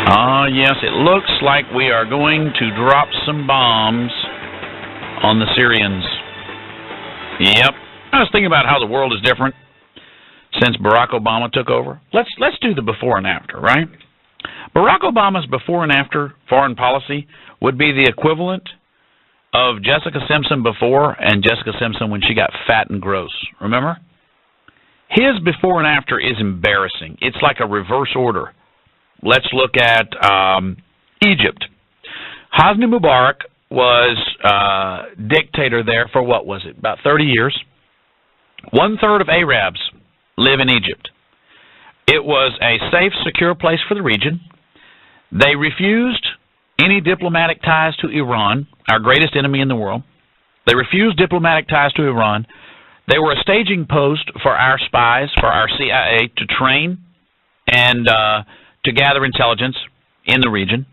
Yes, it looks like we are going to drop some bombs on the Syrians. Yep. I was thinking about how the world is different since Barack Obama took over. Let's do the before and after, right? Barack Obama's before and after foreign policy would be the equivalent of Jessica Simpson before and Jessica Simpson when she got fat and gross. Remember? His before and after is embarrassing. It's like a reverse order. Let's look at Egypt. Hosni Mubarak was dictator there for, what was it, about 30 years. 1/3 of Arabs live in Egypt. It was a safe, secure place for the region. They refused any diplomatic ties to Iran, our greatest enemy in the world. They refused diplomatic ties to Iran. They were a staging post for our spies, for our CIA, to train and to gather intelligence in the region.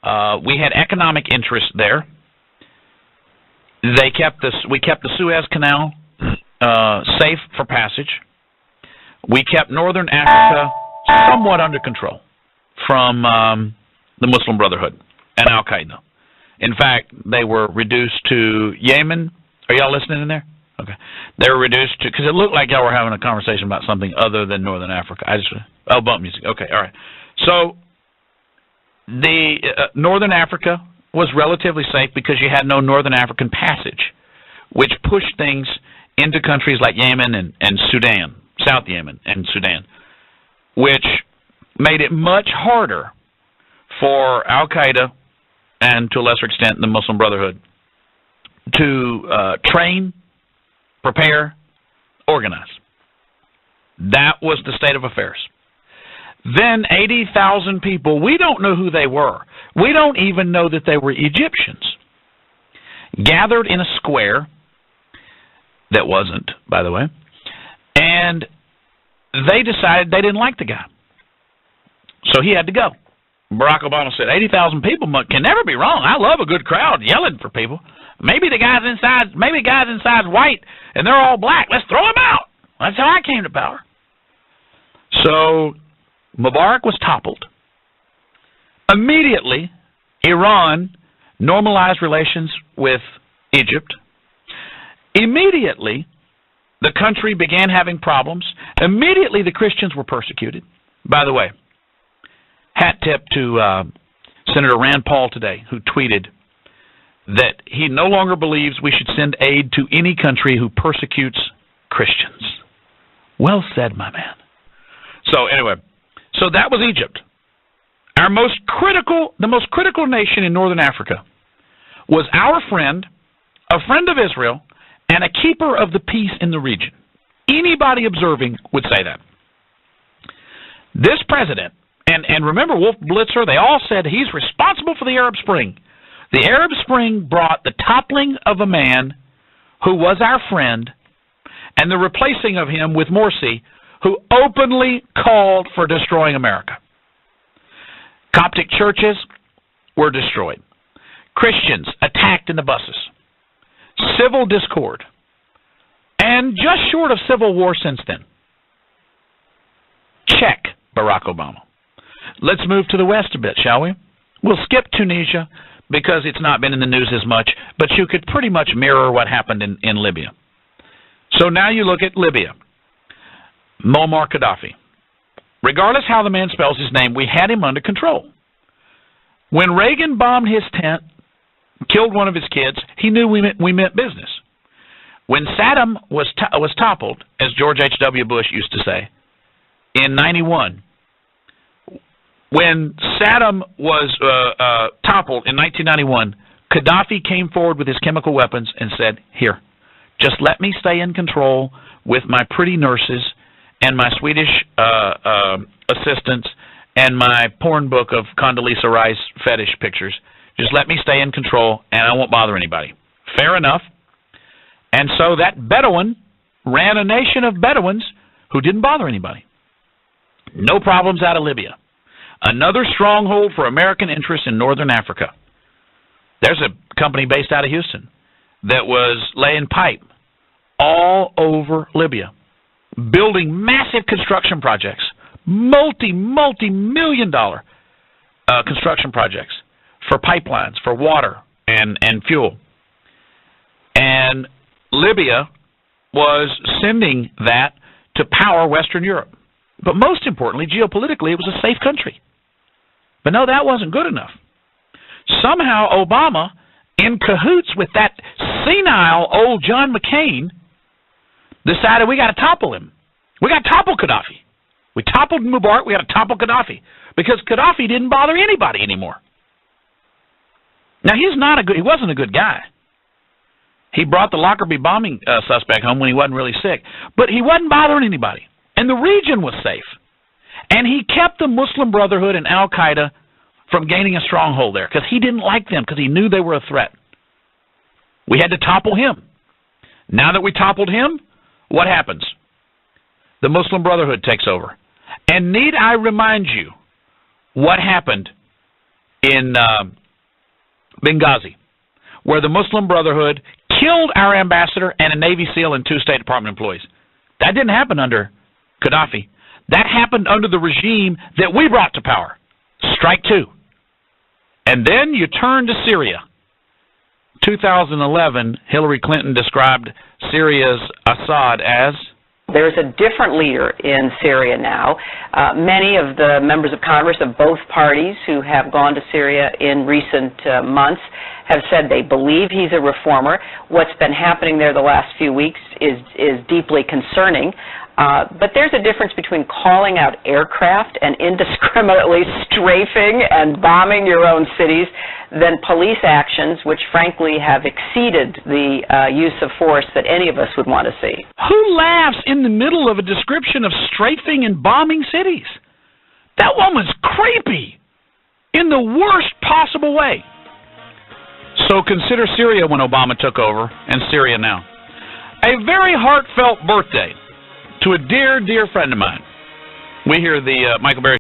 We had economic interest there. We kept the Suez Canal safe for passage. We kept northern Africa somewhat under control from the Muslim Brotherhood and Al-Qaeda. In fact, they were reduced to Yemen. Are y'all listening in there? Okay. They were reduced to, because it looked like y'all were having a conversation about something other than northern Africa. Bump music. Okay, all right. So the northern Africa was relatively safe because you had no northern African passage, which pushed things into countries like Yemen and Sudan, South Yemen and Sudan, which made it much harder for Al-Qaeda and, to a lesser extent, the Muslim Brotherhood to train, prepare, organize. That was the state of affairs. Then 80,000 people, we don't know who they were. We don't even know that they were Egyptians, gathered in a square that wasn't, by the way, and they decided they didn't like the guy. So he had to go. Barack Obama said, 80,000 people can never be wrong. I love a good crowd yelling for people. Maybe the guys inside's white and they're all black. Let's throw them out. That's how I came to power. So Mubarak was toppled. Immediately, Iran normalized relations with Egypt. Immediately, the country began having problems. Immediately, the Christians were persecuted. By the way, hat tip to Senator Rand Paul today, who tweeted that he no longer believes we should send aid to any country who persecutes Christians. Well said, my man. So anyway, so that was Egypt. The most critical nation in northern Africa was our friend, a friend of Israel, and a keeper of the peace in the region. Anybody observing would say that. This president, and remember Wolf Blitzer, they all said he's responsible for the Arab Spring. The Arab Spring brought the toppling of a man who was our friend and the replacing of him with Morsi, who openly called for destroying America. Coptic churches were destroyed. Christians attacked in the buses. Civil discord. And just short of civil war since then. Check, Barack Obama. Let's move to the west a bit, shall we? We'll skip Tunisia because it's not been in the news as much, but you could pretty much mirror what happened in Libya. So now you look at Libya. Muammar Gaddafi. Regardless how the man spells his name, we had him under control. When Reagan bombed his tent, killed one of his kids, he knew we meant business. When Saddam was toppled, as George H.W. Bush used to say, in 91, when Saddam was toppled in 1991, Gaddafi came forward with his chemical weapons and said, here, just let me stay in control with my pretty nurses and my Swedish assistants and my porn book of Condoleezza Rice fetish pictures. Just let me stay in control and I won't bother anybody. Fair enough. And so that Bedouin ran a nation of Bedouins who didn't bother anybody. No problems out of Libya. Another stronghold for American interests in northern Africa. There's a company based out of Houston that was laying pipe all over Libya, building massive construction projects, multi-million-dollar construction projects, for pipelines, for water and fuel. And Libya was sending that to power Western Europe. But most importantly, geopolitically, it was a safe country. But no, that wasn't good enough. Somehow Obama, in cahoots with that senile old John McCain, decided we got to topple him. We got to topple Gaddafi. We toppled Mubarak, we got to topple Gaddafi. Because Gaddafi didn't bother anybody anymore. Now, he wasn't a good guy. He brought the Lockerbie bombing suspect home when he wasn't really sick. But he wasn't bothering anybody. And the region was safe. And he kept the Muslim Brotherhood and Al-Qaeda from gaining a stronghold there because he didn't like them, because he knew they were a threat. We had to topple him. Now that we toppled him, what happens? The Muslim Brotherhood takes over. And need I remind you what happened in Benghazi, where the Muslim Brotherhood killed our ambassador and a Navy SEAL and 2 State Department employees? That didn't happen under Gaddafi. That happened under the regime that we brought to power. Strike 2. And then you turn to Syria. 2011, Hillary Clinton described Syria's Assad as... There's a different leader in Syria now. Many of the members of Congress of both parties who have gone to Syria in recent months have said they believe he's a reformer. What's been happening there the last few weeks is deeply concerning. But there's a difference between calling out aircraft and indiscriminately strafing and bombing your own cities than police actions, which frankly have exceeded the use of force that any of us would want to see. Who laughs in the middle of a description of strafing and bombing cities? That woman's creepy in the worst possible way. So consider Syria when Obama took over, and Syria now. A very heartfelt birthday to a dear, dear friend of mine. We hear the Michael Berry